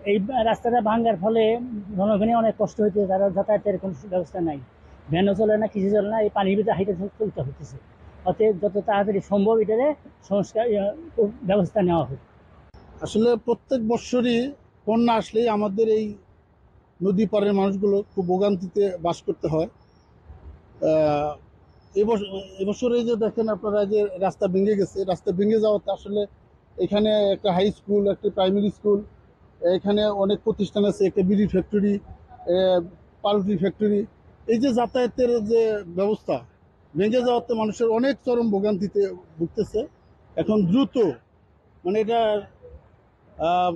এই রাস্তাটা ভাঙার ফলে জনগণের অনেক কষ্ট হইতেছে, তারা যাতায়াতের কোনো ব্যবস্থা নাই, ভ্যানও চলে না, কিছু চলে না, এই পানির ভিতরে হাইটে চলতে হইতেছে। অতএব যত তাড়াতাড়ি সম্ভব এটারে সংস্কার ব্যবস্থা নেওয়া হোক। আসলে প্রত্যেক বৎসরই বন্যা আসলেই আমাদের এই নদী পাড়ের মানুষগুলো খুব ভোগান্তিতে বাস করতে হয়। আহ, এবছর এই যে দেখেন আপনারা যে রাস্তা ভেঙে গেছে, রাস্তা ভেঙে যাওয়াতে আসলে এখানে একটা হাই স্কুল, একটা প্রাইমারি স্কুল, এখানে অনেক প্রতিষ্ঠান আছে, একটা বিড়ি ফ্যাক্টরি, পাউরুটি ফ্যাক্টরি। এই যে যাতায়াতের যে ব্যবস্থা ভেঙে যাওয়াতে মানুষের অনেক চরম ভোগান্তিতে ভুগতেছে। এখন দ্রুত মানে এটা আহ,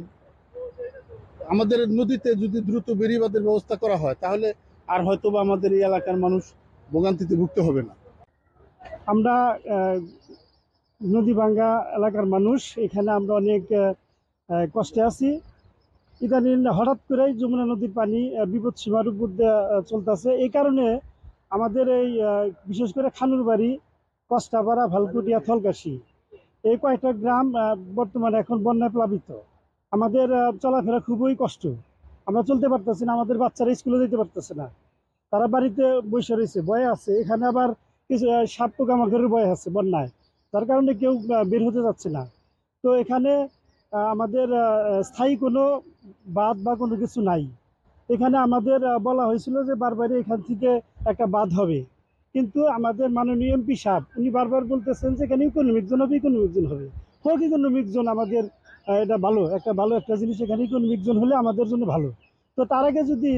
আমাদের নদীতে যদি দ্রুত বেড়িবাঁধের ব্যবস্থা করা হয় তাহলে আর হয়তো বা আমাদের এই এলাকার মানুষ ভোগান্তিতে ভুগতে হবে না। আমরা নদী ভাঙ্গা এলাকার মানুষ, এখানে আমরা অনেক কষ্টে আছি। ইদানিং হঠাৎ করেই যমুনা নদীর পানি বিপদ সীমার উপর দিয়ে চলতেছে। এই কারণে আমাদের এই বিশেষ করে খানুরবাড়ি, কষ্টাপাড়া, ভালকুটিয়া, থলকাশি, এই কয়েকটা গ্রাম বর্তমানে এখন বন্যায় প্লাবিত। আমাদের চলাফেরা খুবই কষ্ট, আমরা চলতে পারতেছি না, আমাদের বাচ্চারা স্কুলে যেতে পারতেছে না, তারা বাড়িতে বসে রয়েছে, ভয় আছে। এখানে আবার কিছু সাপ পোকামাকড়ের ভয় আছে বন্যায়, তার কারণে কেউ বের হতে যাচ্ছে না। তো এখানে আমাদের স্থায়ী কোনো বাঁধ বা কোনো কিছু নাই। এখানে আমাদের বলা হয়েছিল যে বারবারই এখান থেকে একটা বাঁধ হবে, কিন্তু আমাদের মাননীয় এমপি সাহেব উনি বারবার বলতেছেন যে এখানে ইকোনমিক জোন হবে, ইকোনমিক জোন হবে। হোক ইকোনমিক জোন, আমাদের এটা ভালো একটা জিনিস, এখানে ইকোনমিক জোন হলে আমাদের জন্য ভালো। তো তার আগে যদি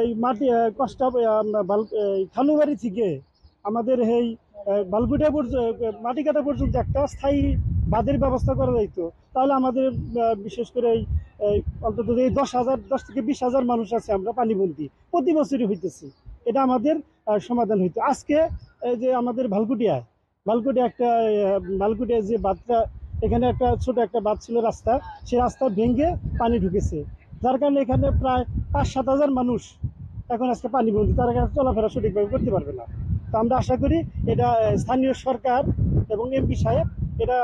এই মাটি কষ্ট খালুবাড়ি থেকে আমাদের এই বালকুটিয়া পর্যন্ত, মাটি কাটা পর্যন্ত একটা স্থায়ী বাঁধের ব্যবস্থা করা যাইতো, তাহলে আমাদের বিশেষ করে এই অন্তত এই 10,000 থেকে 20,000 মানুষ আছে, আমরা পানিবন্দী প্রতি বছরই হইতেছি। এটা আমাদের সমাধান হইতো। আজকে এই যে আমাদের ভালকুটিয়া যে বাঁধটা, এখানে একটা ছোট একটা বাঁধ ছিল রাস্তা, সেই রাস্তা ভেঙে পানি ঢুকেছে, যার কারণে এখানে প্রায় 5-7 হাজার মানুষ এখন আজকে পানিবন্দী, তারা এখানে চলাফেরা সঠিকভাবে করতে পারবে না। তো আমরা আশা করি এটা স্থানীয় সরকার এবং এমপি সাহেব এটা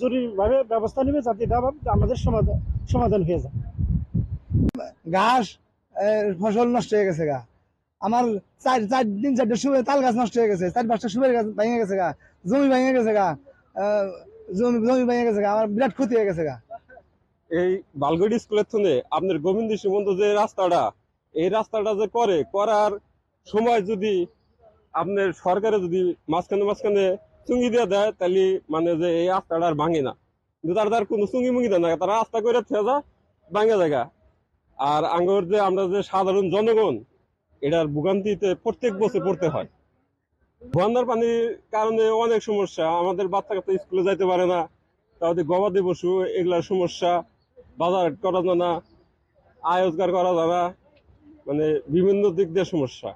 জরুরিভাবে ব্যবস্থা নেবে, যাতে এটা আমাদের সমাধান হয়ে যায়। ঘাস ফসল নষ্ট হয়ে গেছে গা। আমার 4 দিন 4টা সুবের তাল গাছ নষ্ট হয়ে গেছে, 4-5টা সুবের গাছ ভেঙে গেছে গা, জমি ভেঙে গেছে গা, আহ, জমি ভেঙে গেছে গা, আমার বিরাট ক্ষতি হয়ে গেছে গা। এই বালগড়ি স্কুলের থেকে আপনার গোবিন্দ সুমন্ত যে রাস্তাটা, এই রাস্তাটা যে করার সময় যদি আপনার সরকারে যদি মাঝখানে মাঝখানে চুঙ্গি দিয়ে দেয়, তাহলে মানে যে এই রাস্তাটা আর ভাঙে না। কিন্তু তার কোনো চুঙ্গি মুঙ্গি দেয় না, তারা রাস্তা করে থেজা ভাঙে জায়গা। আর আঙ্গর যে আমরা যে সাধারণ জনগণ, এটার ভোগান্তিতে প্রত্যেক বছর পড়তে হয়। বন্যার পানির কারণে অনেক সমস্যা, আমাদের বাচ্চা কাচ্চা স্কুলে যাইতে পারে না, তাদের গবাদি পশু এগুলার সমস্যা, বাজার করা যায় না, আয় রোজগার করা যায় না, মানে বিভিন্ন দিক দিয়ে সমস্যা।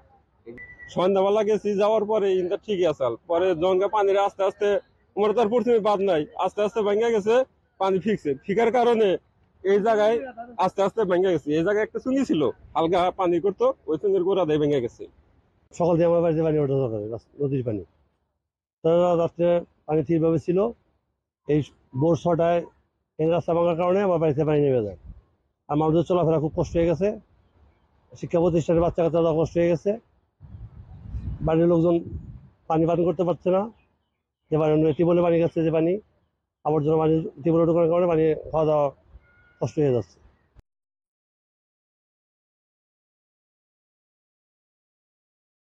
সন্ধ্যাবেলা গেছি, যাওয়ার পরে ইনটা ঠিকই আছে, পরে জঙ্গা পানির আস্তে আস্তে, আমার তার প্রথমে বাদ নাই, আস্তে আস্তে ভেঙে গেছে, পানি ফিকছে, ফিকার কারণে এই জায়গায় আস্তে আস্তে ভেঙে গেছে। এই জায়গায় একটা চুঙ্গি ছিল, হালকা পানি করতো, ওই চুঙ্গির গোড়া দিয়ে ভেঙে গেছে। সকাল থেকে আমার বাড়িতে পানি ওঠা দরকার, নদীর পানি। তারা রাত্রে পানি ঠিকভাবে ছিল, এই ভোর 6টায় এই রাস্তা ভাঙার কারণে আমার বাড়িতে পানি নেমে যায়। আর মানুষদের চলাফেরা খুব কষ্ট হয়ে গেছে, শিক্ষা প্রতিষ্ঠানের বাচ্চা কাচ্চারা কষ্ট হয়ে গেছে, বাড়ির লোকজন পানি পান করতে পারছে না, যে পানি টিউবওয়েলে পানি খাচ্ছে, যে পানি আবর্জনা পানি টিউবওয়েলে ঢোকানোর কারণে পানি খাওয়া দাওয়া কষ্ট হয়ে যাচ্ছে।